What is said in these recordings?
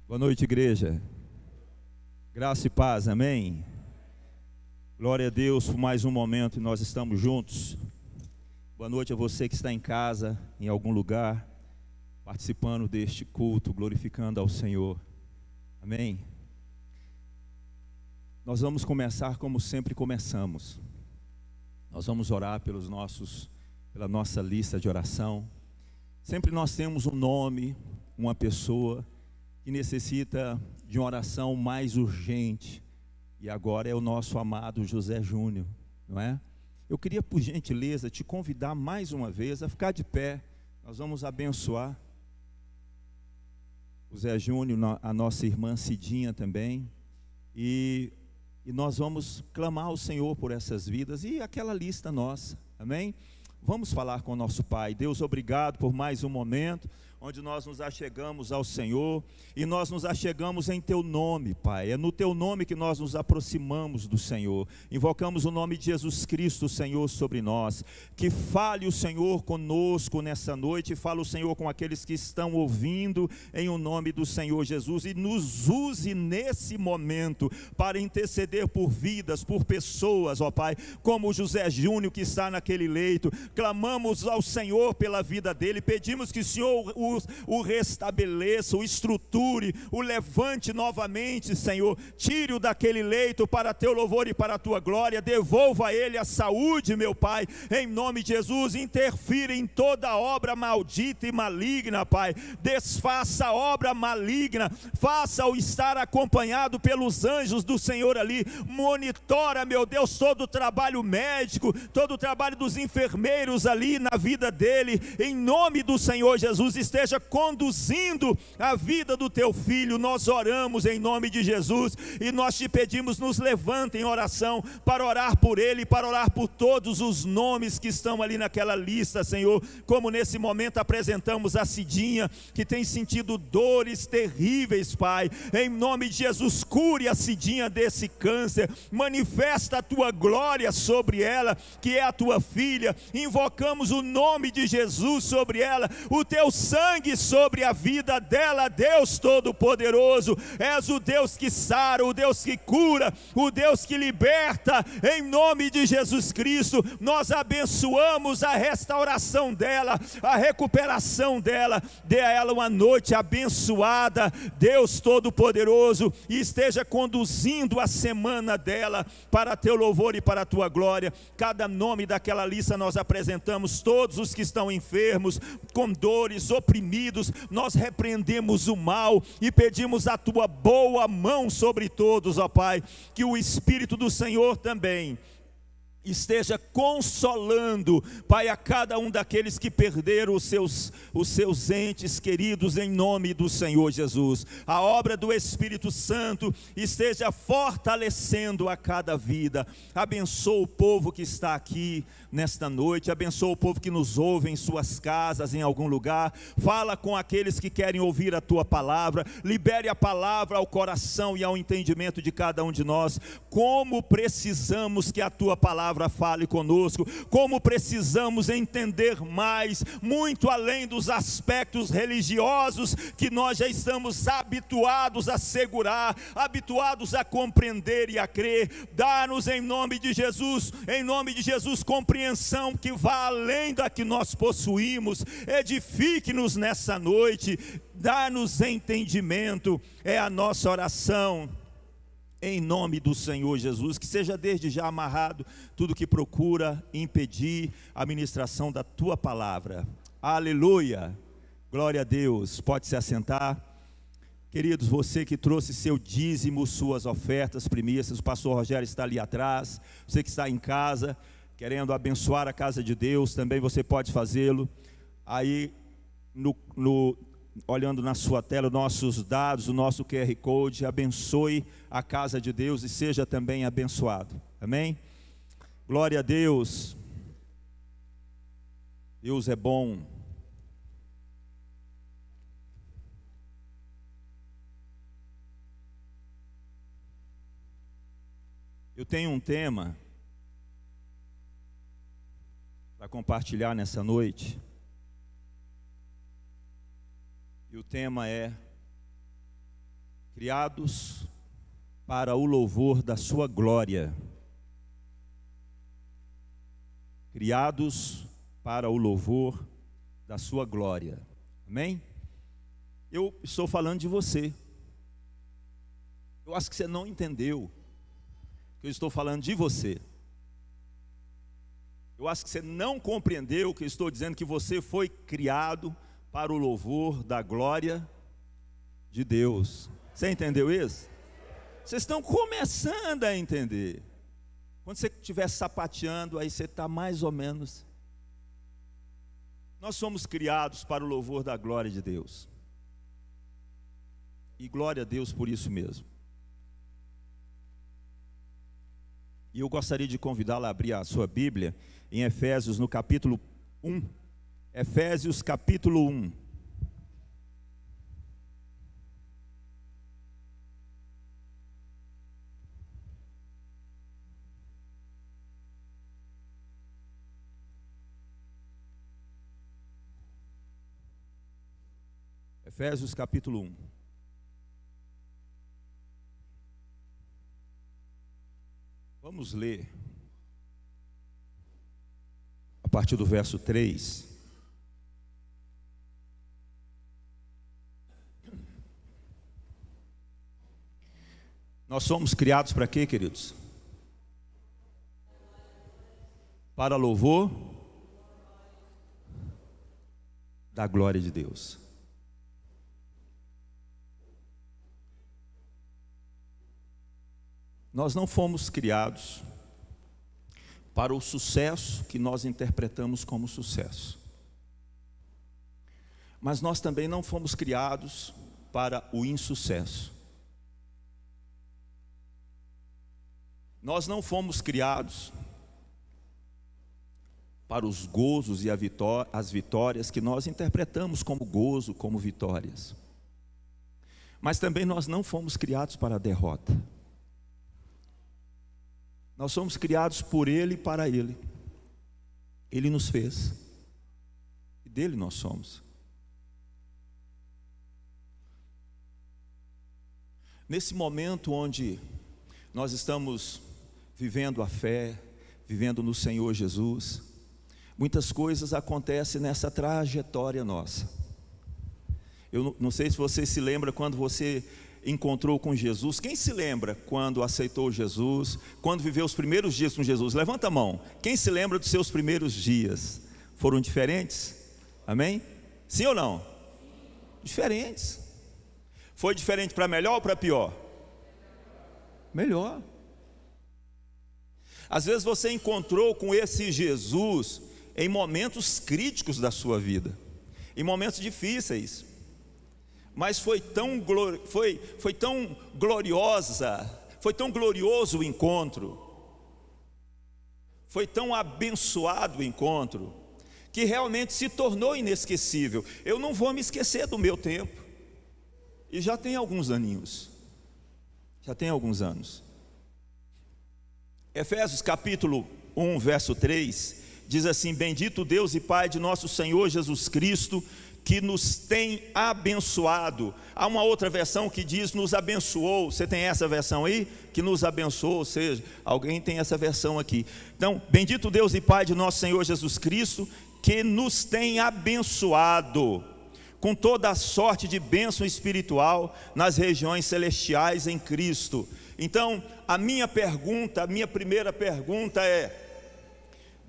Boa noite, igreja. Graça e paz, amém? Glória a Deus por mais um momento e nós estamos juntos. Boa noite a você que está em casa, em algum lugar, participando deste culto, glorificando ao Senhor. Amém? Nós vamos começar como sempre começamos. Nós vamos orar pela nossa lista de oração. Sempre nós temos um nome, uma pessoa que necessita de uma oração mais urgente, e agora é o nosso amado José Júnior, não é? Eu queria, por gentileza, te convidar mais uma vez a ficar de pé. Nós vamos abençoar o Zé Júnior, a nossa irmã Cidinha também, e nós vamos clamar ao Senhor por essas vidas e aquela lista nossa, amém? Vamos falar com o nosso Pai. Deus, obrigado por mais um momento onde nós nos achegamos ao Senhor, e nós nos achegamos em Teu nome, Pai. É no Teu nome que nós nos aproximamos do Senhor. Invocamos o nome de Jesus Cristo, Senhor, sobre nós. Que fale o Senhor conosco nessa noite, fale o Senhor com aqueles que estão ouvindo, em o nome do Senhor Jesus, e nos use nesse momento para interceder por vidas, por pessoas, ó Pai, como o José Júnior que está naquele leito. Clamamos ao Senhor pela vida dele, pedimos que o Senhor o restabeleça, o estruture, o levante novamente, Senhor. Tire-o daquele leito para teu louvor e para a tua glória. Devolva a ele a saúde, meu Pai, em nome de Jesus. Interfira em toda obra maldita e maligna, Pai. Desfaça a obra maligna, faça-o estar acompanhado pelos anjos do Senhor ali. Monitora, meu Deus, todo o trabalho médico, todo o trabalho dos enfermeiros ali na vida dele, em nome do Senhor Jesus. Esteja conduzindo a vida do teu filho. Nós oramos em nome de Jesus e nós te pedimos, nos levanta em oração para orar por ele, para orar por todos os nomes que estão ali naquela lista, Senhor. Como nesse momento apresentamos a Cidinha, que tem sentido dores terríveis, Pai, em nome de Jesus. Cure a Cidinha desse câncer, manifesta a tua glória sobre ela, que é a tua filha. Invocamos o nome de Jesus sobre ela, o teu sangue sobre a vida dela. Deus Todo-Poderoso, és o Deus que sara, o Deus que cura, o Deus que liberta, em nome de Jesus Cristo. Nós abençoamos a restauração dela, a recuperação dela. Dê a ela uma noite abençoada, Deus Todo-Poderoso, e esteja conduzindo a semana dela para teu louvor e para a tua glória. Cada nome daquela lista nós apresentamos, todos os que estão enfermos, com dores, oprimidos, nós repreendemos o mal e pedimos a tua boa mão sobre todos, ó Pai. Que o Espírito do Senhor também esteja consolando, Pai, a cada um daqueles que perderam os seus entes queridos, em nome do Senhor Jesus. A obra do Espírito Santo esteja fortalecendo a cada vida. Abençoa o povo que está aqui nesta noite, abençoa o povo que nos ouve em suas casas, em algum lugar. Fala com aqueles que querem ouvir a tua palavra, libere a palavra ao coração e ao entendimento de cada um de nós. Como precisamos que a tua palavra fale conosco, como precisamos entender mais, muito além dos aspectos religiosos que nós já estamos habituados a segurar, habituados a compreender e a crer. Dá-nos em nome de Jesus, compreensão que vá além da que nós possuímos. Edifique-nos nessa noite, dá-nos entendimento, é a nossa oração. Em nome do Senhor Jesus, que seja desde já amarrado tudo que procura impedir a ministração da tua palavra. Aleluia, glória a Deus. Pode se assentar. Queridos, você que trouxe seu dízimo, suas ofertas, primícias, o pastor Rogério está ali atrás. Você que está em casa, querendo abençoar a casa de Deus, também você pode fazê-lo. Aí, olhando na sua tela, nossos dados, o nosso QR Code. Abençoe a casa de Deus e seja também abençoado, amém? Glória a Deus. Deus é bom. Eu tenho um tema para compartilhar nessa noite. E o tema é criados para o louvor da sua glória. Criados para o louvor da sua glória. Amém? Eu estou falando de você. Eu acho que você não entendeu que eu estou falando de você. Eu acho que você não compreendeu que eu estou dizendo que você foi criado para o louvor da glória de Deus. Você entendeu isso? Vocês estão começando a entender. Quando você estiver sapateando, aí você está mais ou menos. Nós somos criados para o louvor da glória de Deus. E glória a Deus por isso mesmo. E eu gostaria de convidá-la a abrir a sua Bíblia em Efésios, no capítulo 1. Efésios, capítulo 1. Efésios, capítulo 1. Vamos ler a partir do verso 3. Nós somos criados para quê, queridos? Para louvor da glória de Deus. Nós não fomos criados para o sucesso que nós interpretamos como sucesso. Mas nós também não fomos criados para o insucesso. Nós não fomos criados para os gozos e as vitórias que nós interpretamos como gozo, como vitórias. Mas também nós não fomos criados para a derrota. Nós somos criados por Ele e para Ele. Ele nos fez. E dele nós somos. Nesse momento onde nós estamos vivendo a fé, vivendo no Senhor Jesus, muitas coisas acontecem nessa trajetória nossa. Eu não sei se você se lembra quando você encontrou com Jesus. Quem se lembra quando aceitou Jesus, quando viveu os primeiros dias com Jesus? Levanta a mão. Quem se lembra dos seus primeiros dias? Foram diferentes? Amém? Sim ou não? Diferentes. Foi diferente para melhor ou para pior? Melhor. Às vezes você encontrou com esse Jesus em momentos críticos da sua vida, em momentos difíceis. Mas foi tão gloriosa, foi tão glorioso o encontro, foi tão abençoado o encontro, que realmente se tornou inesquecível. Eu não vou me esquecer do meu tempo, e já tem alguns aninhos, Efésios capítulo 1, verso 3, diz assim: bendito Deus e Pai de nosso Senhor Jesus Cristo, que nos tem abençoado. Há uma outra versão que diz nos abençoou. Você tem essa versão aí? Que nos abençoou, ou seja, alguém tem essa versão aqui. Então, bendito Deus e Pai de nosso Senhor Jesus Cristo, que nos tem abençoado com toda a sorte de bênção espiritual nas regiões celestiais em Cristo. Então, a minha primeira pergunta é: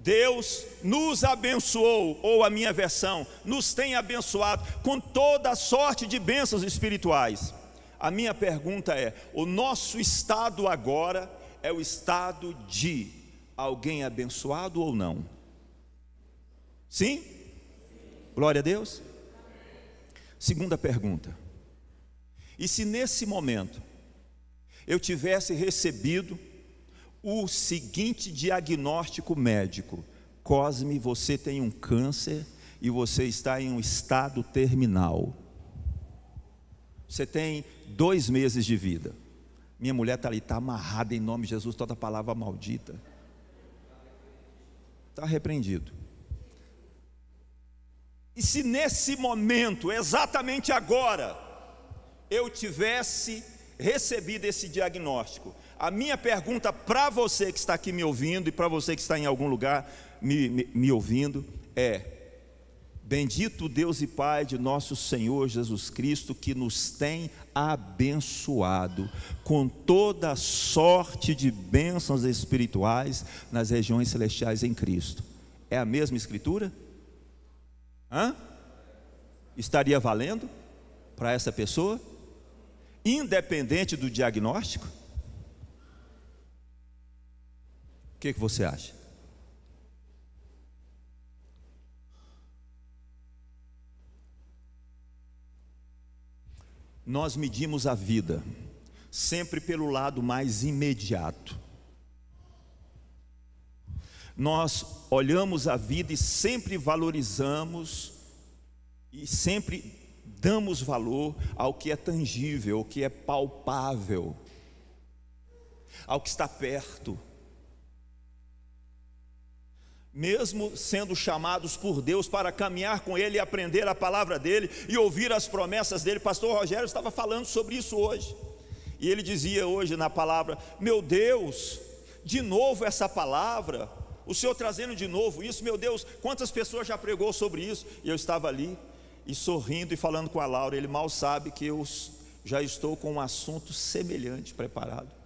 Deus nos abençoou, ou a minha versão, nos tem abençoado com toda a sorte de bênçãos espirituais. A minha pergunta é: o nosso estado agora é o estado de alguém abençoado ou não? Sim? Glória a Deus. Segunda pergunta: e se nesse momento eu tivesse recebido o seguinte diagnóstico médico: Cosme, você tem um câncer e você está em um estado terminal, você tem 2 meses de vida. Minha mulher está ali, está amarrada em nome de Jesus, toda palavra maldita está repreendido. E se nesse momento, exatamente agora, eu tivesse recebido esse diagnóstico, a minha pergunta para você que está aqui me ouvindo e para você que está em algum lugar me ouvindo é: bendito Deus e Pai de nosso Senhor Jesus Cristo, que nos tem abençoado com toda sorte de bênçãos espirituais nas regiões celestiais em Cristo. É a mesma escritura? Estaria valendo para essa pessoa, independente do diagnóstico? O que você acha? Nós medimos a vida sempre pelo lado mais imediato. Nós olhamos a vida e sempre valorizamos e sempre damos valor ao que é tangível, ao que é palpável, ao que está perto. Mesmo sendo chamados por Deus para caminhar com Ele e aprender a palavra dEle e ouvir as promessas dEle, pastor Rogério estava falando sobre isso hoje, e ele dizia hoje na palavra: meu Deus, de novo essa palavra, o Senhor trazendo de novo isso, meu Deus, quantas pessoas já pregou sobre isso? E eu estava ali, e sorrindo e falando com a Laura, ele mal sabe que eu já estou com um assunto semelhante preparado.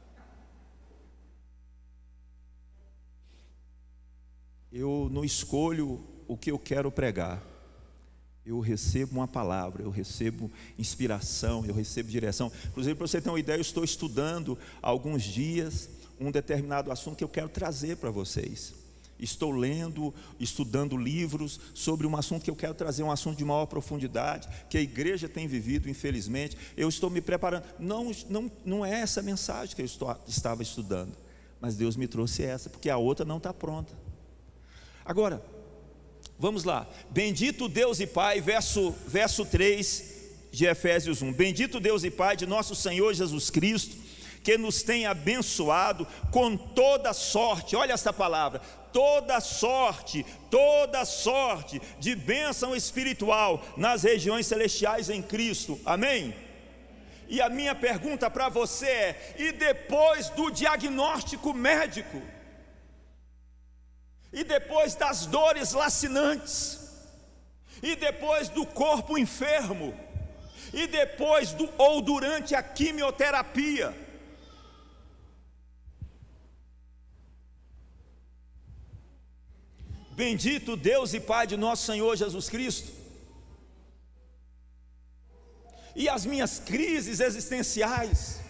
Eu não escolho o que eu quero pregar, eu recebo uma palavra, eu recebo inspiração, eu recebo direção. Inclusive, para você ter uma ideia, eu estou estudando há alguns dias um determinado assunto que eu quero trazer para vocês. Estou lendo, estudando livros sobre um assunto que eu quero trazer, um assunto de maior profundidade, que a igreja tem vivido, infelizmente. Eu estou me preparando. Não é essa mensagem que eu estava estudando, mas Deus me trouxe essa, porque a outra não está pronta. Agora, vamos lá. Bendito Deus e Pai, verso 3 de Efésios 1. Bendito Deus e Pai de nosso Senhor Jesus Cristo, que nos tem abençoado com toda sorte, olha essa palavra, toda sorte de bênção espiritual nas regiões celestiais em Cristo, amém? E a minha pergunta para você é: e depois do diagnóstico médico? E depois das dores lacinantes? E depois do corpo enfermo? E depois ou durante a quimioterapia? Bendito Deus e Pai de nosso Senhor Jesus Cristo. E as minhas crises existenciais,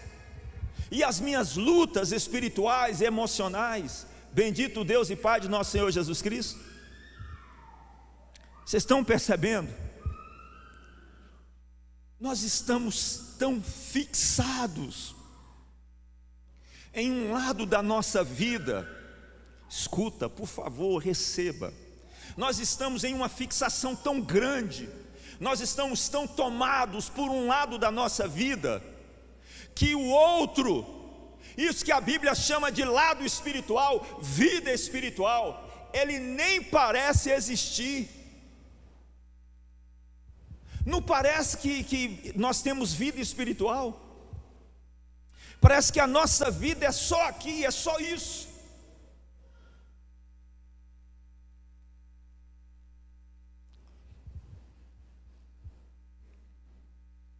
e as minhas lutas espirituais e emocionais, bendito Deus e Pai de nosso Senhor Jesus Cristo. Vocês estão percebendo? Nós estamos tão fixados em um lado da nossa vida. Escuta, por favor, receba. Nós estamos em uma fixação tão grande, nós estamos tão tomados por um lado da nossa vida, que o outro, isso que a Bíblia chama de lado espiritual, vida espiritual, ele nem parece existir. Não parece que nós temos vida espiritual? Parece que a nossa vida é só aqui, é só isso.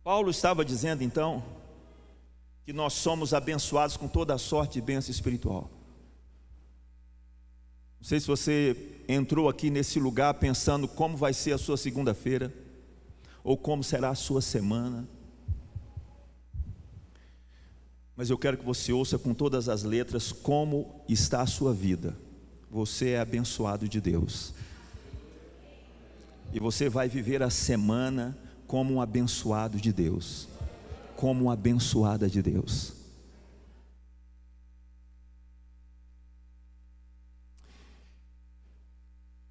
Paulo estava dizendo então que nós somos abençoados com toda a sorte de bênção espiritual. Não sei se você entrou aqui nesse lugar pensando como vai ser a sua segunda-feira, ou como será a sua semana, mas eu quero que você ouça com todas as letras como está a sua vida. Você é abençoado de Deus, e você vai viver a semana como um abençoado de Deus, como uma abençoada de Deus.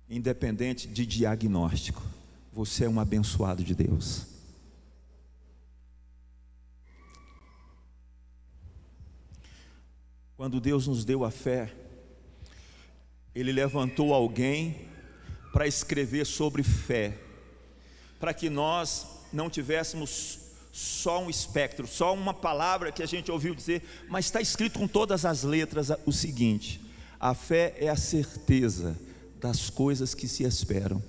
Independente de diagnóstico, você é um abençoado de Deus. Quando Deus nos deu a fé, Ele levantou alguém para escrever sobre fé, para que nós não tivéssemos só um espectro, só uma palavra que a gente ouviu dizer, mas está escrito com todas as letras o seguinte: a fé é a certeza das coisas que se esperam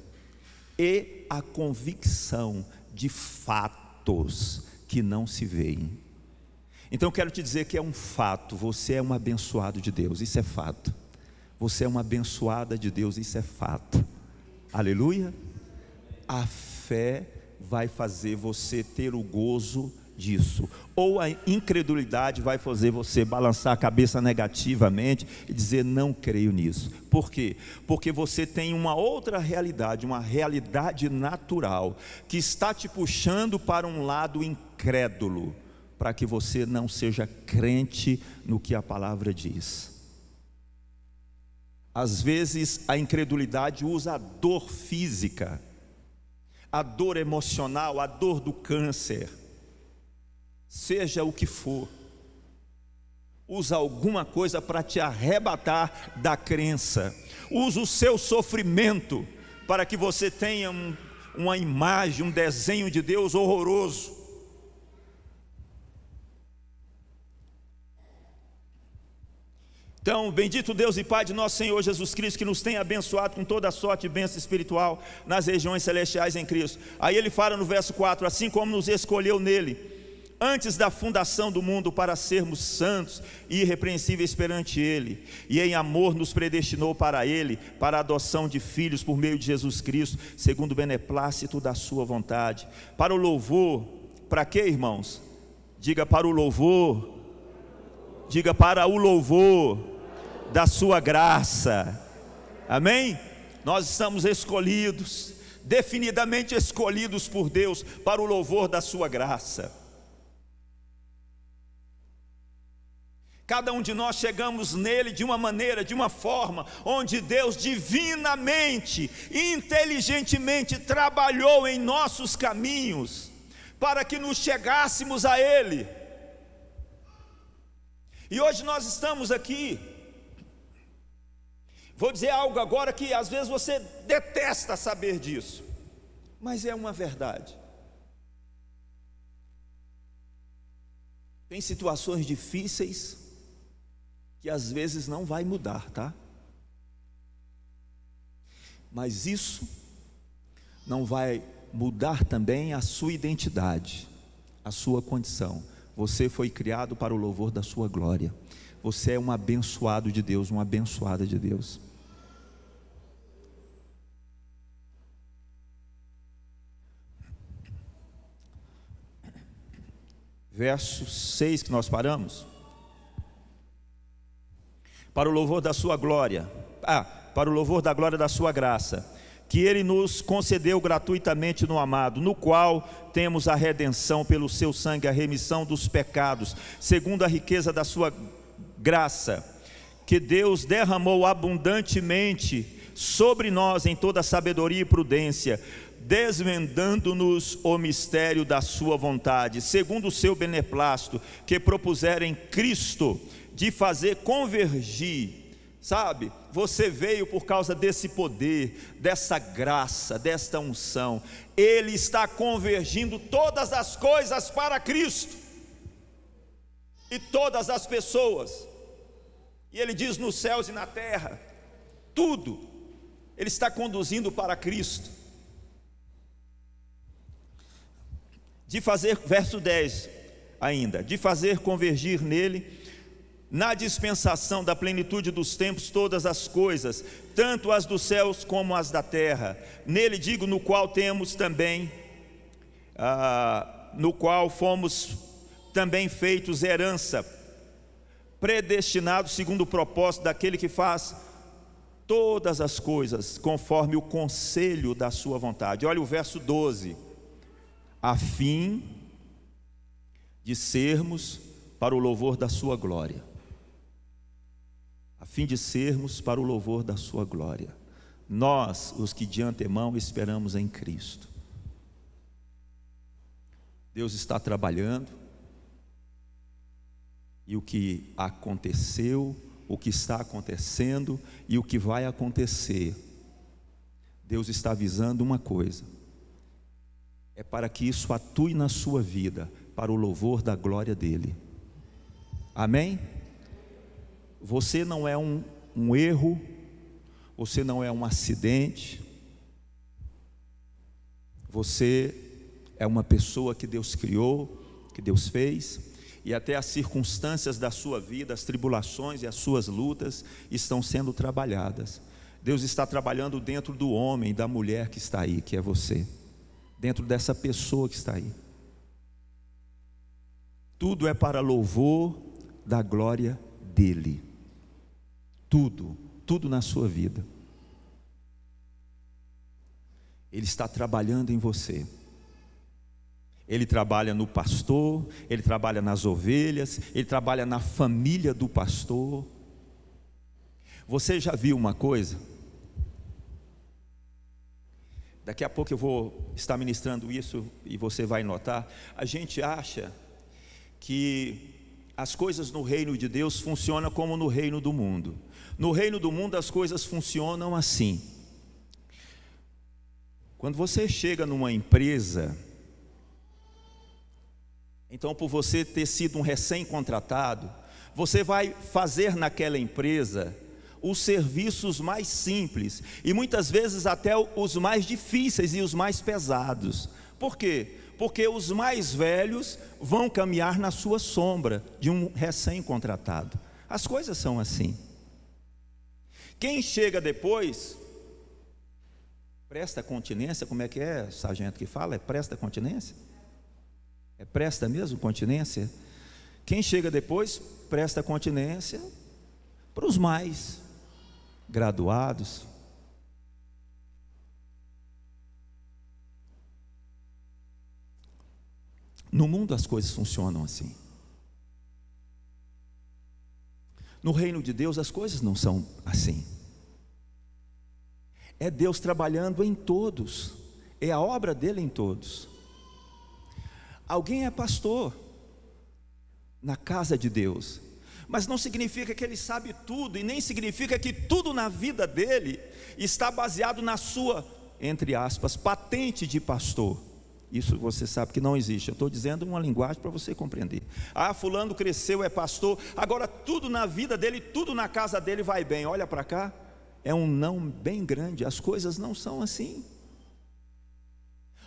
e a convicção de fatos que não se veem. Então eu quero te dizer que é um fato, você é um abençoado de Deus, isso é fato. Você é uma abençoada de Deus, isso é fato. Aleluia. A fé vai fazer você ter o gozo disso, ou a incredulidade vai fazer você balançar a cabeça negativamente e dizer: não creio nisso. Por quê? Porque você tem uma outra realidade, uma realidade natural, que está te puxando para um lado incrédulo, para que você não seja crente no que a palavra diz. Às vezes a incredulidade usa a dor física, a dor emocional, a dor do câncer, seja o que for, usa alguma coisa para te arrebatar da crença, usa o seu sofrimento para que você tenha uma imagem, um desenho de Deus horroroso. Então, bendito Deus e Pai de nosso Senhor Jesus Cristo, que nos tem abençoado com toda a sorte de bênção espiritual nas regiões celestiais em Cristo. Aí ele fala no verso 4: assim como nos escolheu nele, antes da fundação do mundo, para sermos santos e irrepreensíveis perante ele, e em amor nos predestinou para ele, para a adoção de filhos por meio de Jesus Cristo, segundo o beneplácito da sua vontade, para o louvor. Para quê, irmãos? Diga: para o louvor. Diga: para o louvor da sua graça. Amém? Nós estamos escolhidos, definidamente escolhidos por Deus, para o louvor da sua graça. Cada um de nós chegamos nele de uma maneira, de uma forma, onde Deus divinamente, inteligentemente trabalhou em nossos caminhos, para que nos chegássemos a ele. E hoje nós estamos aqui. Vou dizer algo agora que às vezes você detesta saber disso, mas é uma verdade. Tem situações difíceis que às vezes não vai mudar, tá? Mas isso não vai mudar também a sua identidade, a sua condição. Você foi criado para o louvor da sua glória. Você é um abençoado de Deus, uma abençoada de Deus. Verso 6 que nós paramos. Para o louvor da sua glória, para o louvor da glória da sua graça, que ele nos concedeu gratuitamente no amado, no qual temos a redenção pelo seu sangue, a remissão dos pecados, segundo a riqueza da sua graça, que Deus derramou abundantemente sobre nós em toda sabedoria e prudência, desvendando-nos o mistério da sua vontade, segundo o seu beneplácito, que propuseram em Cristo, de fazer convergir. Sabe, você veio por causa desse poder, dessa graça, desta unção. Ele está convergindo todas as coisas para Cristo, e todas as pessoas, e ele diz: nos céus e na terra, tudo, ele está conduzindo para Cristo. De fazer, verso 10 ainda, de fazer convergir nele, na dispensação da plenitude dos tempos, todas as coisas, tanto as dos céus como as da terra. Nele, digo, no qual temos também, no qual fomos também feitos herança, predestinados segundo o propósito daquele que faz todas as coisas conforme o conselho da sua vontade. Olha o verso 12: a fim de sermos para o louvor da sua glória. A fim de sermos para o louvor da sua glória. Nós, os que de antemão esperamos em Cristo. Deus está trabalhando, e o que aconteceu, o que está acontecendo e o que vai acontecer, Deus está avisando uma coisa: é para que isso atue na sua vida, para o louvor da glória dele. Amém? Você não é um erro, você não é um acidente, você é uma pessoa que Deus criou, que Deus fez, e até as circunstâncias da sua vida, as tribulações e as suas lutas estão sendo trabalhadas. Deus está trabalhando dentro do homem, da mulher que está aí, que é você, dentro dessa pessoa que está aí. Tudo é para louvor da glória dele. Tudo na sua vida. Ele está trabalhando em você. Ele trabalha no pastor, ele trabalha nas ovelhas, ele trabalha na família do pastor. Você já viu uma coisa? Daqui a pouco eu vou estar ministrando isso e você vai notar. A gente acha que as coisas no reino de Deus funcionam como no reino do mundo. No reino do mundo as coisas funcionam assim. Quando você chega numa empresa, então, por você ter sido um recém-contratado, você vai fazer naquela empresa os serviços mais simples e muitas vezes até os mais difíceis e os mais pesados. Por quê? Porque os mais velhos vão caminhar na sua sombra de um recém-contratado. As coisas são assim. Quem chega depois, presta continência. Como é que é, sargento, que fala? É presta continência? É presta mesmo continência? Quem chega depois, presta continência para os mais graduados. No mundo as coisas funcionam assim. No reino de Deus as coisas não são assim. É Deus trabalhando em todos, é a obra dele em todos. Alguém é pastor na casa de Deus, mas não significa que ele sabe tudo, e nem significa que tudo na vida dele está baseado na sua, entre aspas, patente de pastor. Isso você sabe que não existe. Eu estou dizendo uma linguagem para você compreender. Ah, fulano cresceu, é pastor, agora tudo na vida dele, tudo na casa dele vai bem. Olha para cá, é um não bem grande. As coisas não são assim.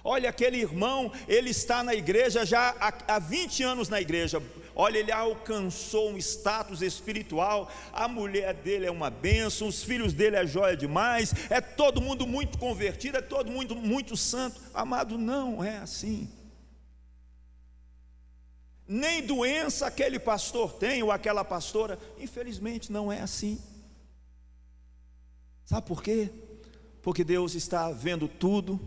Olha, aquele irmão, ele está na igreja já há 20 anos na igreja. Olha, ele alcançou um status espiritual. A mulher dele é uma bênção, os filhos dele é joia demais, é todo mundo muito convertido, é todo mundo muito santo. Amado, não é assim. Nem doença aquele pastor tem, ou aquela pastora. Infelizmente não é assim. Sabe por quê? Porque Deus está vendo tudo,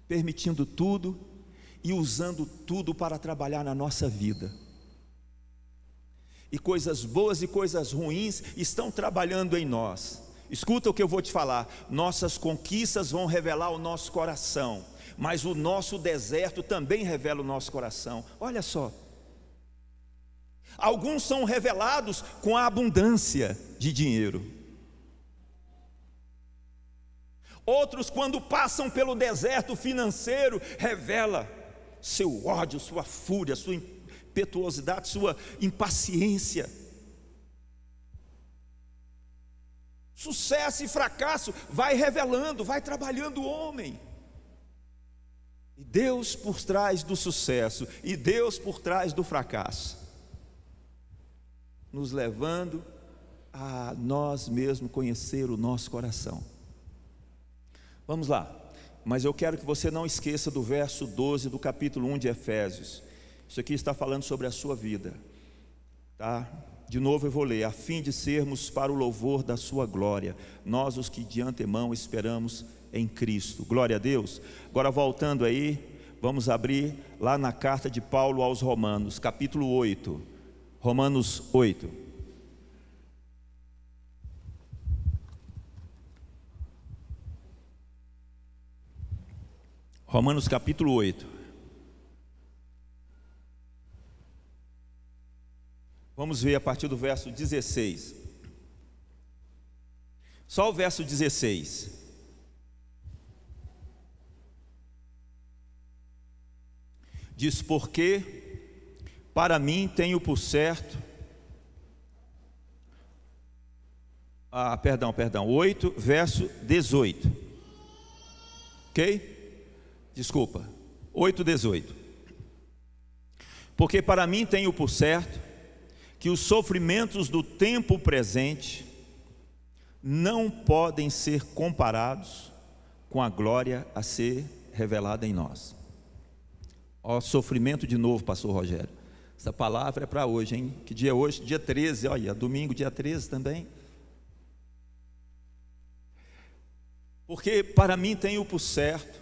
permitindo tudo e usando tudo para trabalhar na nossa vida. E coisas boas e coisas ruins estão trabalhando em nós. Escuta o que eu vou te falar. Nossas conquistas vão revelar o nosso coração, mas o nosso deserto também revela o nosso coração. Olha só, alguns são revelados com a abundância de dinheiro. Outros, quando passam pelo deserto financeiro, revela seu ódio, sua fúria, sua impetuosidade, sua impaciência. Sucesso e fracasso vai revelando, vai trabalhando o homem. E Deus por trás do sucesso e Deus por trás do fracasso, nos levando a nós mesmos conhecer o nosso coração. Vamos lá, mas eu quero que você não esqueça do verso 12 do capítulo 1 de Efésios. Isso aqui está falando sobre a sua vida, tá? De novo eu vou ler. A fim de sermos para o louvor da sua glória, nós os que de antemão esperamos em Cristo. Glória a Deus. Agora voltando aí, vamos abrir lá na carta de Paulo aos Romanos, capítulo 8. Romanos 8. Romanos capítulo 8. Vamos ver a partir do verso 16. Só o verso 16. Diz: porque para mim tenho por certo, 8, verso 18, ok? Desculpa, 8, 18. Porque para mim tenho por certo que os sofrimentos do tempo presente não podem ser comparados com a glória a ser revelada em nós. Ó, sofrimento de novo, pastor Rogério. Essa palavra é para hoje, hein? Que dia é hoje? Dia 13, olha, domingo, dia 13 também. Porque para mim tenho por certo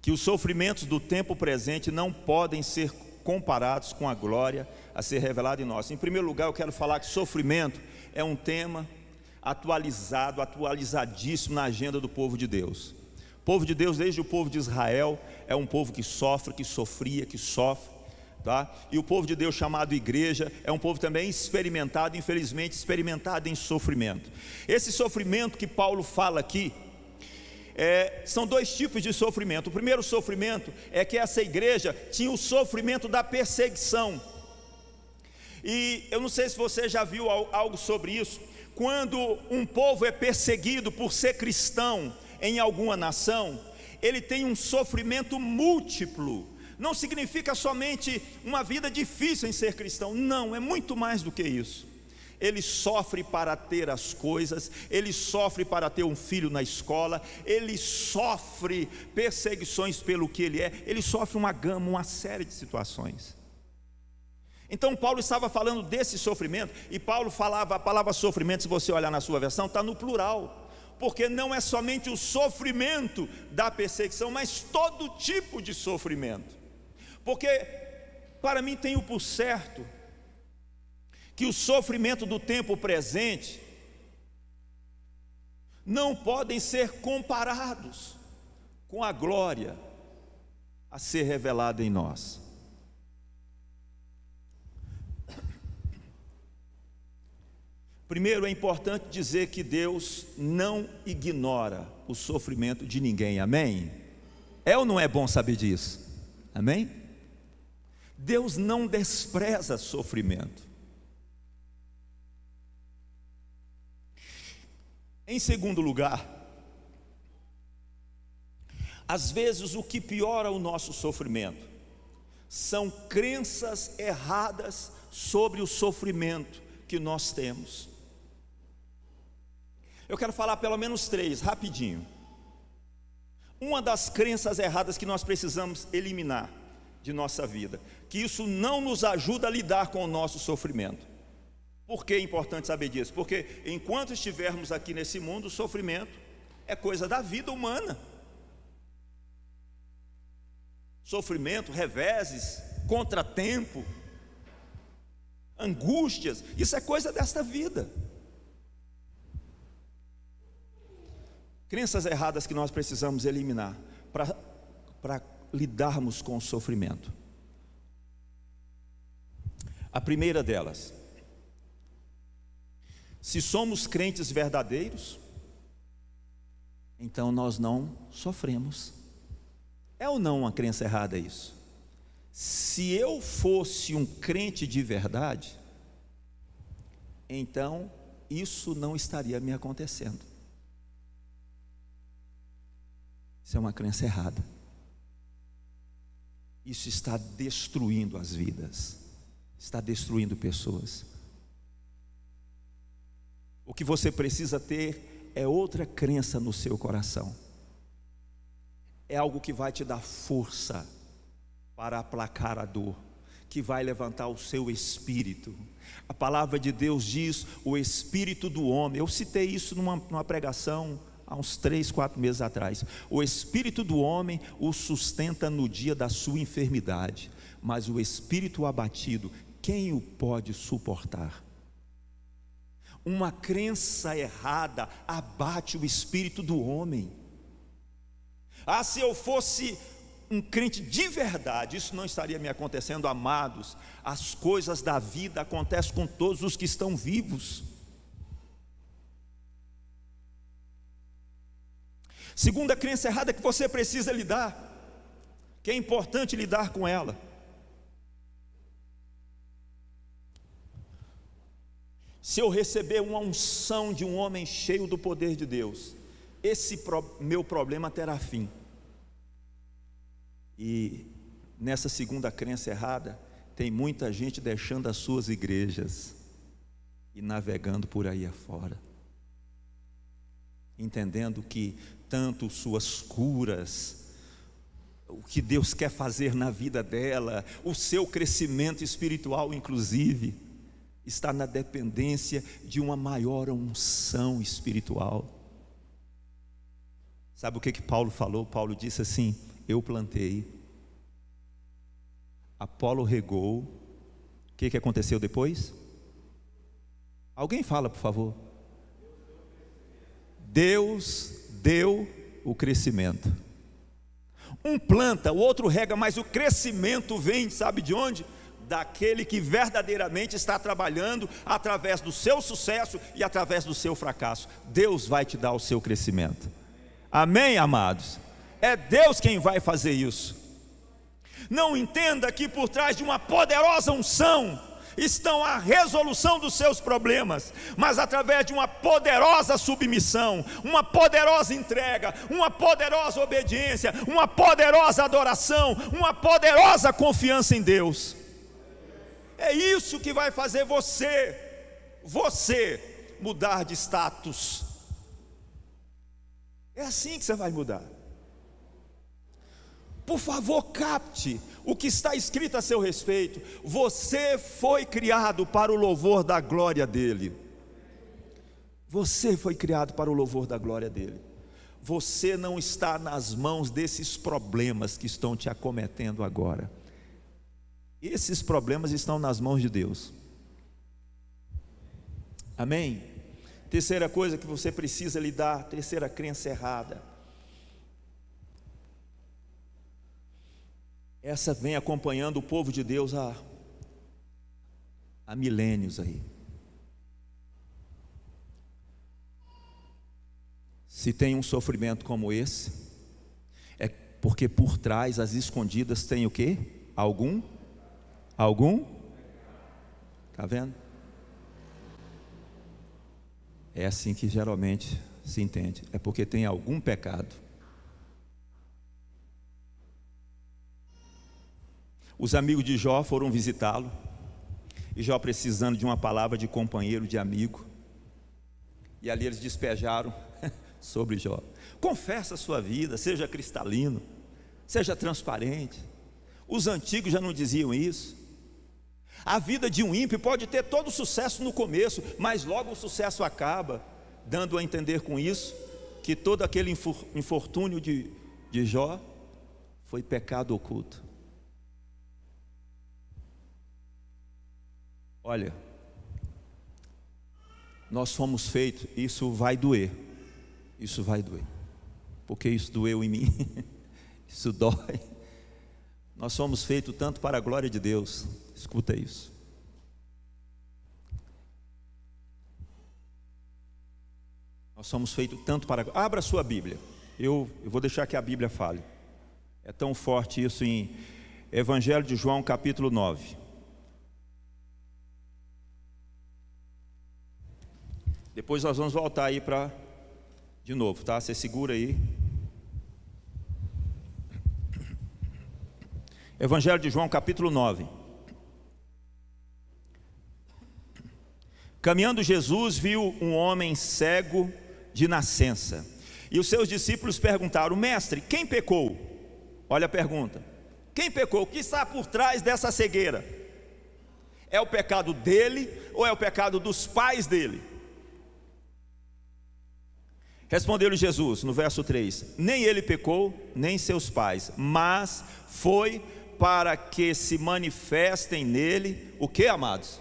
que os sofrimentos do tempo presente não podem ser comparados com a glória a ser revelada em nós. Em primeiro lugar, eu quero falar que sofrimento é um tema atualizadíssimo na agenda do povo de Deus. O povo de Deus, desde o povo de Israel, é um povo que sofre, que sofria, que sofre, tá? E o povo de Deus, chamado igreja, é um povo também experimentado, infelizmente experimentado em sofrimento. Esse sofrimento que Paulo fala aqui, são dois tipos de sofrimento. O primeiro sofrimento é que essa igreja tinha o sofrimento da perseguição. E eu não sei se você já viu algo sobre isso. Quando um povo é perseguido por ser cristão em alguma nação, ele tem um sofrimento múltiplo. Não significa somente uma vida difícil em ser cristão, não, é muito mais do que isso. Ele sofre para ter as coisas, ele sofre para ter um filho na escola, ele sofre perseguições pelo que ele é, ele sofre uma gama, uma série de situações. Então Paulo estava falando desse sofrimento, e Paulo falava, a palavra sofrimento, se você olhar na sua versão, está no plural, porque não é somente o sofrimento da perseguição, mas todo tipo de sofrimento. Porque para mim tenho por certo que o sofrimento do tempo presente não podem ser comparados com a glória a ser revelada em nós. Primeiro, é importante dizer que Deus não ignora o sofrimento de ninguém, amém? É ou não é bom saber disso? Amém? Deus não despreza sofrimento. Em segundo lugar, às vezes o que piora o nosso sofrimento são crenças erradas sobre o sofrimento que nós temos. Eu quero falar pelo menos 3, rapidinho. Uma das crenças erradas que nós precisamos eliminar de nossa vida, que isso não nos ajuda a lidar com o nosso sofrimento. Por que é importante saber disso? Porque enquanto estivermos aqui nesse mundo, o sofrimento é coisa da vida humana. Sofrimento, reveses, contratempo, angústias, isso é coisa desta vida. Crenças erradas que nós precisamos eliminar para lidarmos com o sofrimento. A primeira delas: se somos crentes verdadeiros, então nós não sofremos. É ou não uma crença errada isso? Se eu fosse um crente de verdade, então isso não estaria me acontecendo. Isso é uma crença errada. Isso está destruindo as vidas, está destruindo pessoas. O que você precisa ter é outra crença no seu coração. É algo que vai te dar força para aplacar a dor, que vai levantar o seu espírito. A palavra de Deus diz: o espírito do homem. Eu citei isso numa pregação há uns 3, 4 meses atrás. O espírito do homem o sustenta no dia da sua enfermidade, mas o espírito abatido, quem o pode suportar? Uma crença errada abate o espírito do homem. Ah, se eu fosse um crente de verdade, isso não estaria me acontecendo. Amados, as coisas da vida acontecem com todos os que estão vivos. Segunda crença errada que você precisa lidar: que é importante lidar com ela. Se eu receber uma unção de um homem cheio do poder de Deus, esse meu problema terá fim. E nessa segunda crença errada, tem muita gente deixando as suas igrejas e navegando por aí afora, entendendo que tanto suas curas, o que Deus quer fazer na vida dela, o seu crescimento espiritual inclusive, está na dependência de uma maior unção espiritual. Sabe o que Paulo falou? Paulo disse assim: eu plantei, Apolo regou. O que aconteceu depois? Alguém fala, por favor. Deus deu o crescimento. Um planta, o outro rega, mas o crescimento vem, sabe de onde? Daquele que verdadeiramente está trabalhando através do seu sucesso e através do seu fracasso. Deus vai te dar o seu crescimento. Amém, amados? É Deus quem vai fazer isso. Não entenda que por trás de uma poderosa unção estão a resolução dos seus problemas, mas através de uma poderosa submissão, uma poderosa entrega, uma poderosa obediência, uma poderosa adoração, uma poderosa confiança em Deus. É isso que vai fazer você mudar de status. É assim que você vai mudar. Por favor, capte o que está escrito a seu respeito. Você foi criado para o louvor da glória dele. Você foi criado para o louvor da glória dele. Você não está nas mãos desses problemas que estão te acometendo agora. Esses problemas estão nas mãos de Deus. Amém? Terceira coisa que você precisa lidar, terceira crença errada. Essa vem acompanhando o povo de Deus há milênios aí. Se tem um sofrimento como esse, é porque por trás, as escondidas, tem o quê? Algum? Está vendo? É assim que geralmente se entende. É porque tem algum pecado. Os amigos de Jó foram visitá-lo, e Jó precisando de uma palavra de companheiro, de amigo, e ali eles despejaram sobre Jó. Confessa a sua vida, seja cristalino, seja transparente. Os antigos já não diziam isso. A vida de um ímpio pode ter todo o sucesso no começo, mas logo o sucesso acaba, dando a entender com isso que todo aquele infortúnio de Jó foi pecado oculto. Olha, nós fomos feitos, isso vai doer, porque isso doeu em mim, isso dói. Nós fomos feitos tanto para a glória de Deus, escuta isso. Nós somos feitos tanto para... Abra a sua Bíblia, eu vou deixar que a Bíblia fale. É tão forte isso em Evangelho de João, capítulo 9. Depois nós vamos voltar aí de novo, tá? Você segura aí. Evangelho de João, capítulo 9. Caminhando Jesus viu um homem cego de nascença, e os seus discípulos perguntaram: mestre, quem pecou? Olha a pergunta: quem pecou? O que está por trás dessa cegueira? É o pecado dele ou é o pecado dos pais dele? Respondeu-lhe Jesus no verso 3: nem ele pecou, nem seus pais, mas foi para que se manifestem nele o que, amados?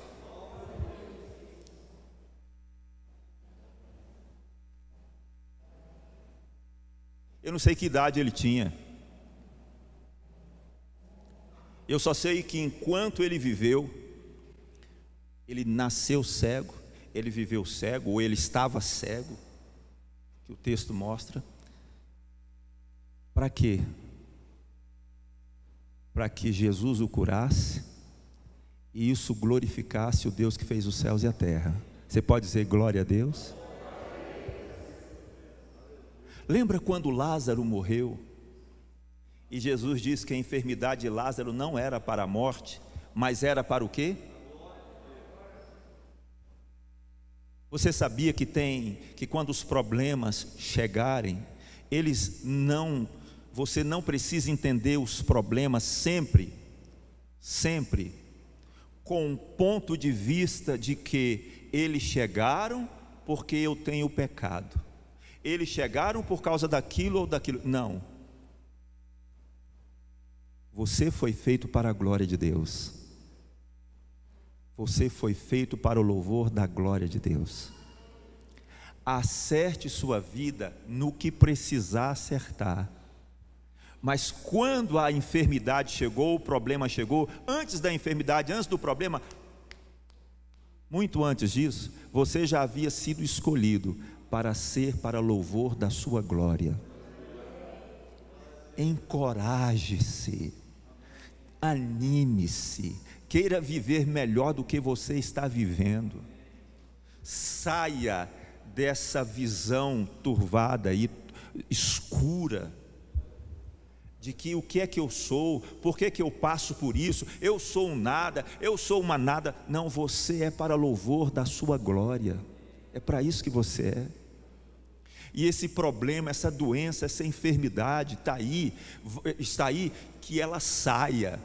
Eu não sei que idade ele tinha. Eu só sei que enquanto ele viveu, ele nasceu cego, ele viveu cego, ou ele estava cego, que o texto mostra. Para quê? para que Jesus o curasse, e isso glorificasse o Deus que fez os céus e a terra. Você pode dizer glória a Deus? Lembra quando Lázaro morreu? E Jesus disse que a enfermidade de Lázaro não era para a morte, mas era para o quê? Você sabia que quando os problemas chegarem, você não precisa entender os problemas sempre com o ponto de vista de que eles chegaram porque eu tenho pecado, eles chegaram por causa daquilo ou daquilo. Não, você foi feito para a glória de Deus, você foi feito para o louvor da glória de Deus. Acerte sua vida no que precisar acertar. Mas quando a enfermidade chegou, o problema chegou, antes da enfermidade, antes do problema, muito antes disso, você já havia sido escolhido para ser para louvor da sua glória. Encoraje-se, anime-se, queira viver melhor do que você está vivendo. Saia dessa visão turvada e escura, de que o que é que eu sou, por que que eu passo por isso, eu sou um nada, eu sou uma nada. Não, você é para louvor da sua glória, é para isso que você é. E esse problema, essa doença, essa enfermidade está aí, que ela saia.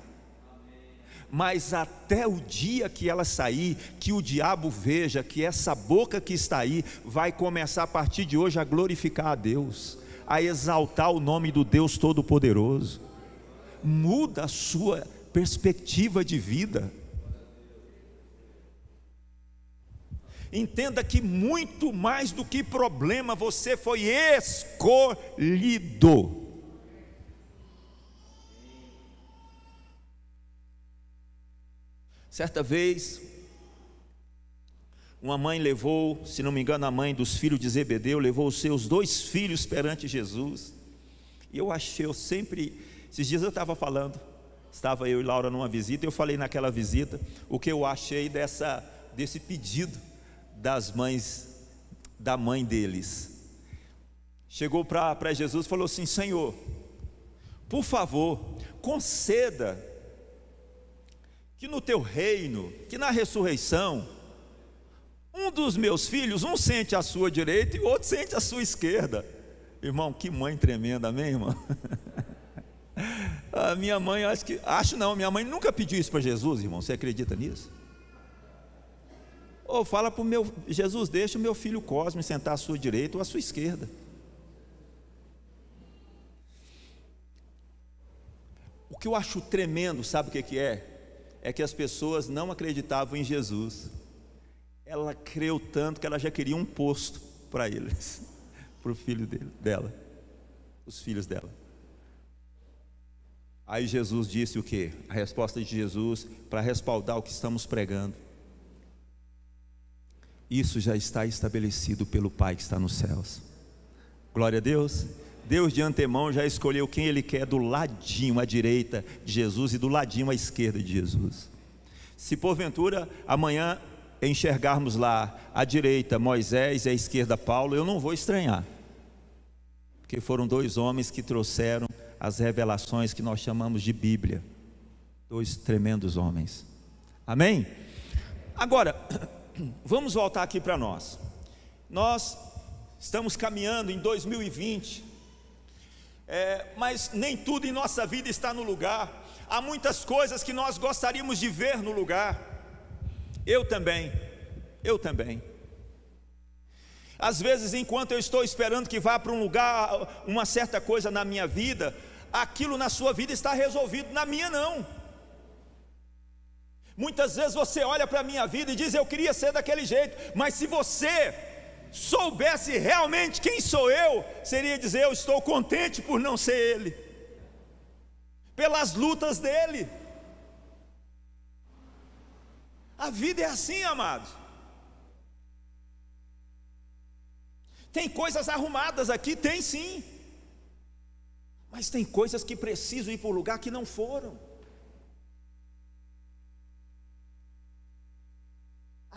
Mas até o dia que ela sair, que o diabo veja que essa boca que está aí vai começar a partir de hoje a glorificar a Deus, a exaltar o nome do Deus Todo-Poderoso. Muda a sua perspectiva de vida. Entenda que muito mais do que problema, você foi escolhido. Certa vez, uma mãe levou, se não me engano, a mãe dos filhos de Zebedeu, levou os seus 2 filhos perante Jesus. E esses dias eu estava falando, estava eu e Laura numa visita, e eu falei naquela visita o que eu achei desse pedido das mães, da mãe deles. Chegou para Jesus e falou assim: Senhor, por favor, conceda que no teu reino, que na ressurreição, um dos meus filhos, um sente à sua direita e o outro sente à sua esquerda. Irmão, que mãe tremenda, amém, irmão? A minha mãe, minha mãe nunca pediu isso para Jesus, irmão. Você acredita nisso? Ou fala para o meu Jesus, deixa o meu filho Cosme sentar à sua direita ou à sua esquerda. O que eu acho tremendo, sabe o que é? É que as pessoas não acreditavam em Jesus. Ela creu tanto que ela já queria um posto para eles, para o filho dela, os filhos dela. Aí Jesus disse o quê? A resposta de Jesus, para respaldar o que estamos pregando: isso já está estabelecido pelo Pai que está nos céus. Glória a Deus. Deus de antemão já escolheu quem Ele quer do ladinho à direita de Jesus e do ladinho à esquerda de Jesus. Se porventura amanhã enxergarmos lá à direita Moisés e à esquerda Paulo, eu não vou estranhar, porque foram 2 homens que trouxeram as revelações que nós chamamos de Bíblia, 2 tremendos homens. Amém? Agora, vamos voltar aqui para nós. Nós estamos caminhando em 2020, mas nem tudo em nossa vida está no lugar. Há muitas coisas que nós gostaríamos de ver no lugar. Eu também. Às vezes, enquanto eu estou esperando que vá para um lugar, uma certa coisa na minha vida, aquilo na sua vida está resolvido, na minha não. Muitas vezes você olha para a minha vida e diz: eu queria ser daquele jeito. Mas se você soubesse realmente quem sou eu, seria dizer: eu estou contente por não ser ele, pelas lutas dele. A vida é assim, amados. Tem coisas arrumadas aqui, tem sim, mas tem coisas que precisam ir para o lugar que não foram.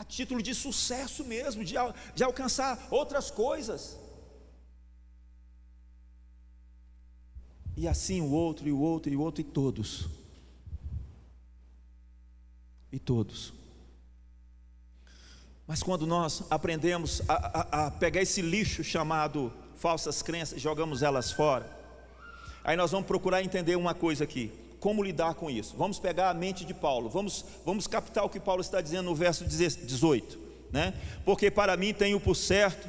a título de sucesso mesmo, de alcançar outras coisas. E assim o outro, e o outro, e o outro, e todos. E todos. Mas quando nós aprendemos a pegar esse lixo chamado falsas crenças e jogamos elas fora, aí nós vamos procurar entender uma coisa aqui: como lidar com isso? Vamos pegar a mente de Paulo, vamos captar o que Paulo está dizendo no verso 18, né? Porque para mim tenho por certo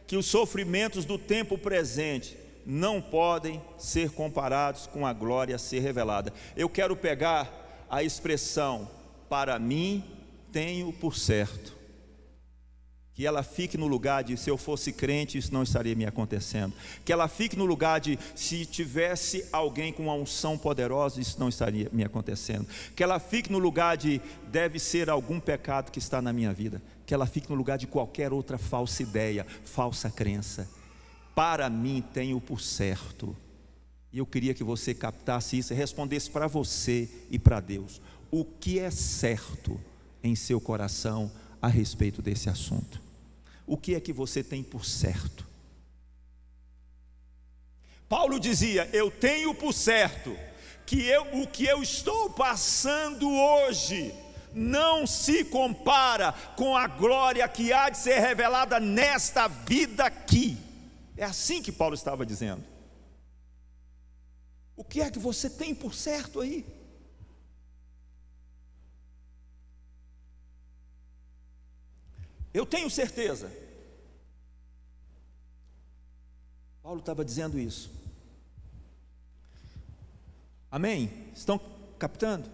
que os sofrimentos do tempo presente não podem ser comparados com a glória a ser revelada. Eu quero pegar a expressão para mim tenho por certo, que ela fique no lugar de, se eu fosse crente, isso não estaria me acontecendo. Que ela fique no lugar de, se tivesse alguém com uma unção poderosa, isso não estaria me acontecendo. Que ela fique no lugar de, deve ser algum pecado que está na minha vida. Que ela fique no lugar de qualquer outra falsa ideia, falsa crença. Para mim tenho por certo. E eu queria que você captasse isso e respondesse para você e para Deus. O que é certo em seu coração a respeito desse assunto? O que é que você tem por certo? Paulo dizia: eu tenho por certo que o que eu estou passando hoje não se compara com a glória que há de ser revelada nesta vida aqui. É assim que Paulo estava dizendo. O que é que você tem por certo aí? Eu tenho certeza. Paulo estava dizendo isso. Amém? Estão captando?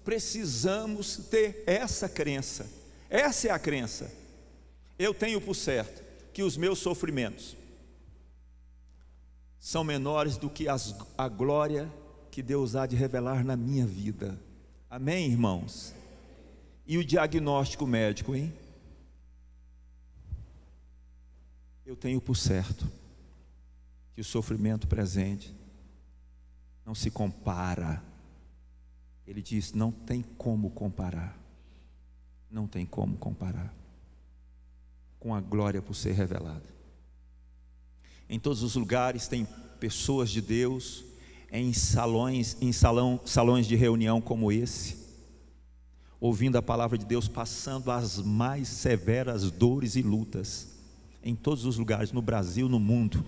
Precisamos ter essa crença. Essa é a crença. Eu tenho por certo que os meus sofrimentos são menores do que a glória que Deus há de revelar na minha vida. Amém, irmãos? E o diagnóstico médico, hein? Eu tenho por certo que o sofrimento presente não se compara. Ele diz: não tem como comparar. Não tem como comparar com a glória por ser revelada. Em todos os lugares tem pessoas de Deus, em salões de reunião como esse, ouvindo a palavra de Deus, passando as mais severas dores e lutas, em todos os lugares, no Brasil, no mundo.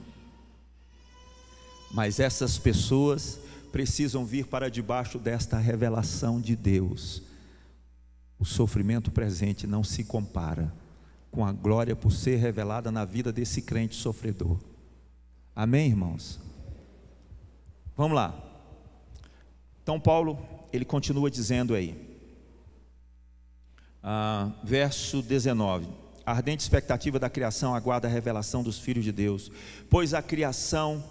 Mas essas pessoas precisam vir para debaixo desta revelação de Deus. O sofrimento presente não se compara com a glória por ser revelada na vida desse crente sofredor. Amém, irmãos? Vamos lá. Então Paulo, ele continua dizendo aí, verso 19: a ardente expectativa da criação aguarda a revelação dos filhos de Deus, pois a criação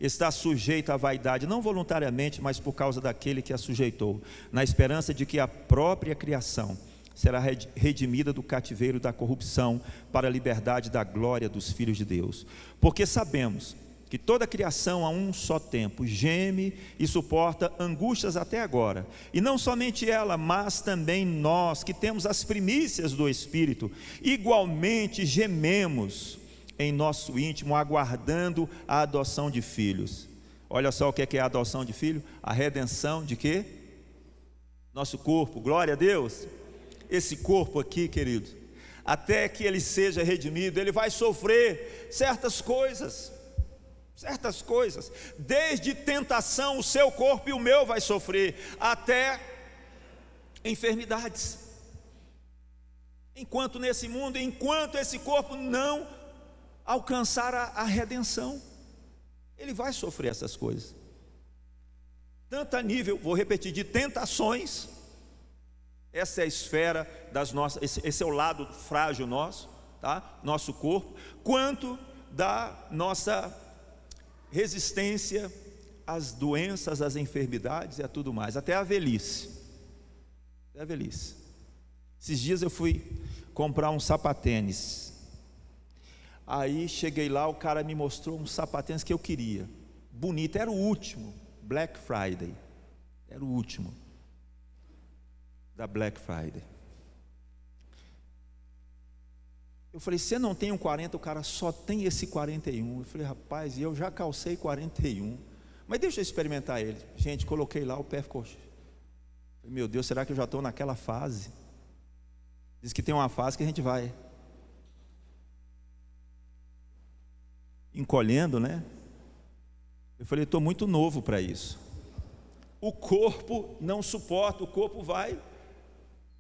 está sujeita à vaidade, não voluntariamente, mas por causa daquele que a sujeitou, na esperança de que a própria criação será redimida do cativeiro da corrupção para a liberdade da glória dos filhos de Deus. Porque sabemos que toda a criação a um só tempo geme e suporta angústias até agora, e não somente ela, mas também nós que temos as primícias do Espírito, igualmente gememos em nosso íntimo, aguardando a adoção de filhos. Olha só o que é a adoção de filho: a redenção de quê? Nosso corpo. Glória a Deus. Esse corpo aqui, querido, até que ele seja redimido, ele vai sofrer certas coisas, desde tentação, o seu corpo e o meu vai sofrer, até enfermidades, enquanto nesse mundo, enquanto esse corpo não alcançar a redenção, ele vai sofrer essas coisas, tanto a nível, vou repetir, de tentações. Essa é a esfera das nossas, esse é o lado frágil nosso, tá? Nosso corpo, quanto da nossa resistência às doenças, às enfermidades e a tudo mais, até a velhice. Esses dias eu fui comprar um sapatênis. Aí cheguei lá, o cara me mostrou um sapatênis que eu queria, bonito, era o último, Black Friday, era o último da Black Friday. Eu falei, você não tem um 40, o cara só tem esse 41. Eu falei, rapaz, e eu já calcei 41. Mas deixa eu experimentar ele. Gente, coloquei lá, o pé ficou. Meu Deus, será que eu já estou naquela fase? Diz que tem uma fase que a gente vai encolhendo, né? Eu falei, estou muito novo para isso. O corpo não suporta, o corpo vai,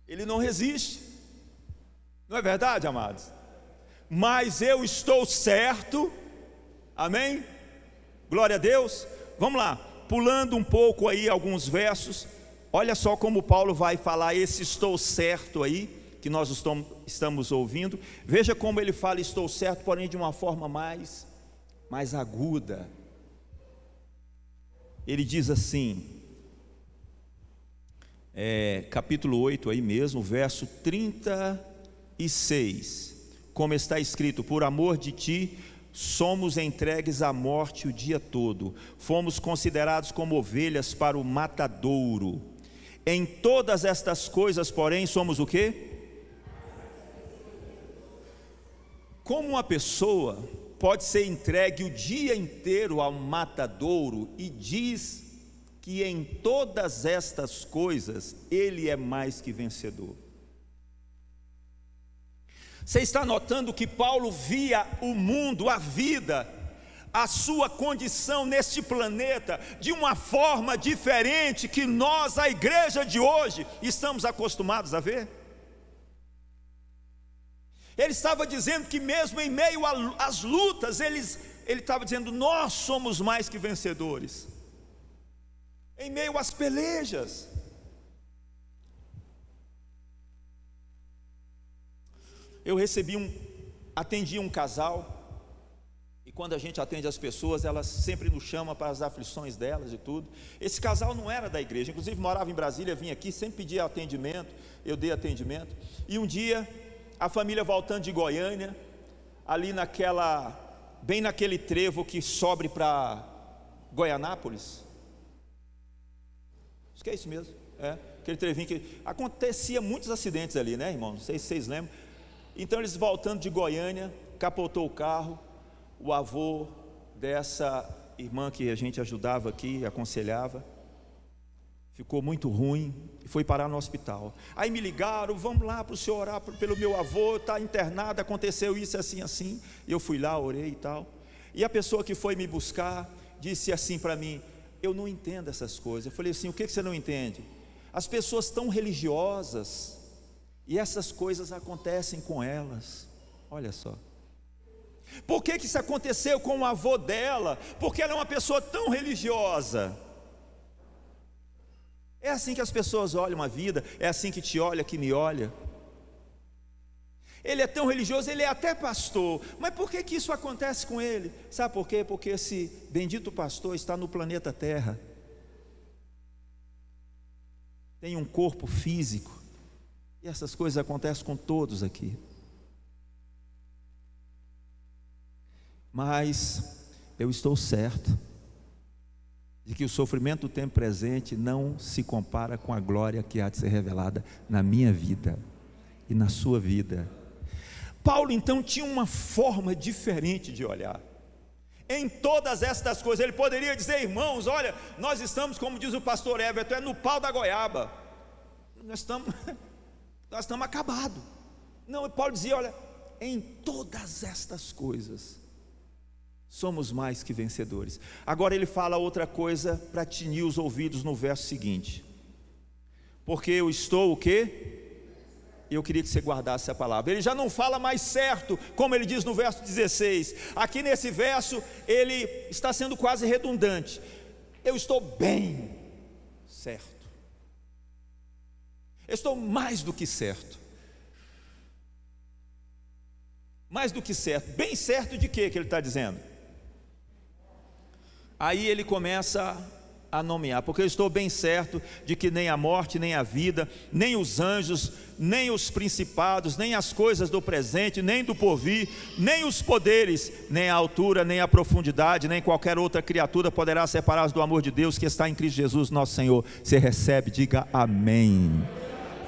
ele não resiste. Não é verdade, amados? Mas eu estou certo, amém? Glória a Deus. Vamos lá, pulando um pouco aí alguns versos. Olha só como Paulo vai falar esse estou certo aí, que nós estamos ouvindo. Veja como ele fala estou certo, porém de uma forma mais aguda. Ele diz assim, capítulo 8 aí mesmo, verso 36, como está escrito, por amor de ti, somos entregues à morte o dia todo, fomos considerados como ovelhas para o matadouro, em todas estas coisas, porém, somos o quê? Como uma pessoa pode ser entregue o dia inteiro ao matadouro e diz que em todas estas coisas ele é mais que vencedor? Você está notando que Paulo via o mundo, a vida, a sua condição neste planeta de uma forma diferente que nós, a igreja de hoje, estamos acostumados a ver? Ele estava dizendo que mesmo em meio às lutas, ele estava dizendo, nós somos mais que vencedores. Em meio às pelejas. Eu atendi um casal, e quando a gente atende as pessoas, elas sempre nos chamam para as aflições delas e tudo. Esse casal não era da igreja, inclusive morava em Brasília, vinha aqui, sempre pedia atendimento, eu dei atendimento. E um dia, a família voltando de Goiânia, ali bem naquele trevo que sobe para Goianápolis, acho que é isso mesmo, aquele trevinho que acontecia muitos acidentes ali, né, irmão? Não sei se vocês lembram. Então eles voltando de Goiânia, capotou o carro, o avô dessa irmã que a gente ajudava aqui, aconselhava, ficou muito ruim e foi parar no hospital. Aí me ligaram, vamos lá para o senhor orar pelo meu avô, está internado, aconteceu isso assim, assim. E eu fui lá, orei e tal. E a pessoa que foi me buscar disse assim para mim, eu não entendo essas coisas. Eu falei assim, o que você não entende? As pessoas tão religiosas, e essas coisas acontecem com elas. Olha só. Por que isso aconteceu com o avô dela? Porque ela é uma pessoa tão religiosa. É assim que as pessoas olham a vida, é assim que te olha, que me olha. Ele é tão religioso, ele é até pastor, mas por que isso acontece com ele? Sabe por quê? Porque esse bendito pastor está no planeta Terra, tem um corpo físico, e essas coisas acontecem com todos aqui. Mas eu estou certo de que o sofrimento do tempo presente não se compara com a glória que há de ser revelada na minha vida e na sua vida. Paulo então tinha uma forma diferente de olhar em todas estas coisas. Ele poderia dizer, irmãos, olha, nós estamos, como diz o pastor Everton, no pau da goiaba, nós estamos acabados. Não, Paulo dizia, olha, em todas estas coisas somos mais que vencedores. Agora ele fala outra coisa para tinir os ouvidos no verso seguinte, porque eu estou o quê? Eu queria que você guardasse a palavra. Ele já não fala mais certo, como ele diz no verso 16. Aqui nesse verso ele está sendo quase redundante. Eu estou bem certo. Eu estou mais do que certo. Mais do que certo. Bem certo de quê que ele está dizendo? Aí ele começa a nomear, porque eu estou bem certo de que nem a morte, nem a vida, nem os anjos, nem os principados, nem as coisas do presente, nem do porvir, nem os poderes, nem a altura, nem a profundidade, nem qualquer outra criatura poderá separar-nos do amor de Deus que está em Cristo Jesus nosso Senhor. Você recebe, diga amém.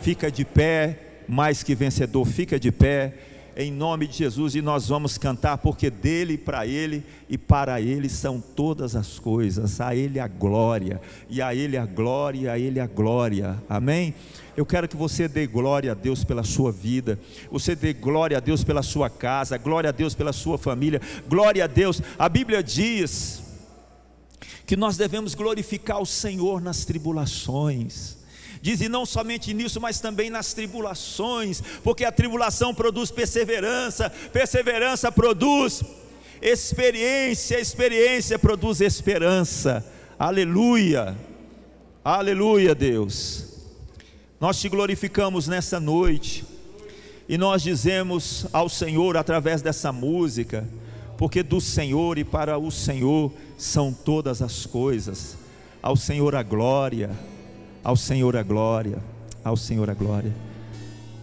Fica de pé, mais que vencedor, fica de pé. em nome de Jesus, e nós vamos cantar, porque dele, para ele e para ele são todas as coisas, a ele a glória, e a ele a glória, e a ele a glória, amém? Eu quero que você dê glória a Deus pela sua vida, você dê glória a Deus pela sua casa, glória a Deus pela sua família, glória a Deus. A Bíblia diz que nós devemos glorificar o Senhor nas tribulações. Diz, e não somente nisso, mas também nas tribulações, porque a tribulação produz perseverança, perseverança produz experiência, experiência produz esperança. Aleluia, aleluia, Deus. Nós te glorificamos nessa noite, e nós dizemos ao Senhor através dessa música, porque do Senhor e para o Senhor são todas as coisas, ao Senhor a glória, ao Senhor a glória, ao Senhor a glória.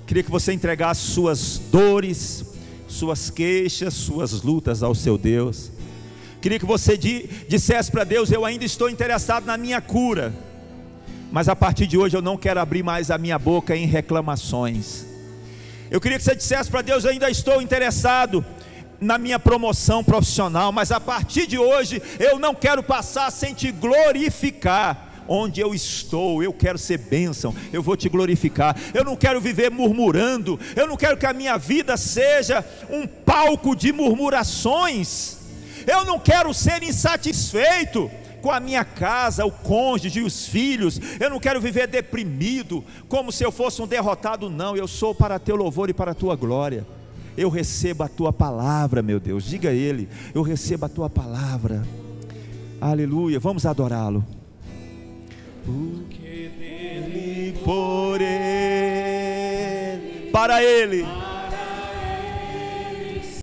Queria que você entregasse suas dores, suas queixas, suas lutas ao seu Deus. Queria que você dissesse para Deus: eu ainda estou interessado na minha cura, mas a partir de hoje eu não quero abrir mais a minha boca em reclamações. Eu queria que você dissesse para Deus: eu ainda estou interessado na minha promoção profissional, mas a partir de hoje eu não quero passar sem te glorificar. Onde eu estou, eu quero ser bênção, eu vou te glorificar. Eu não quero viver murmurando, eu não quero que a minha vida seja um palco de murmurações. Eu não quero ser insatisfeito com a minha casa, o cônjuge e os filhos. Eu não quero viver deprimido, como se eu fosse um derrotado. Não, eu sou para teu louvor e para a tua glória. Eu recebo a tua palavra, meu Deus. Diga a Ele: eu recebo a tua palavra. Aleluia, vamos adorá-lo. Porque dele, por ele, para ele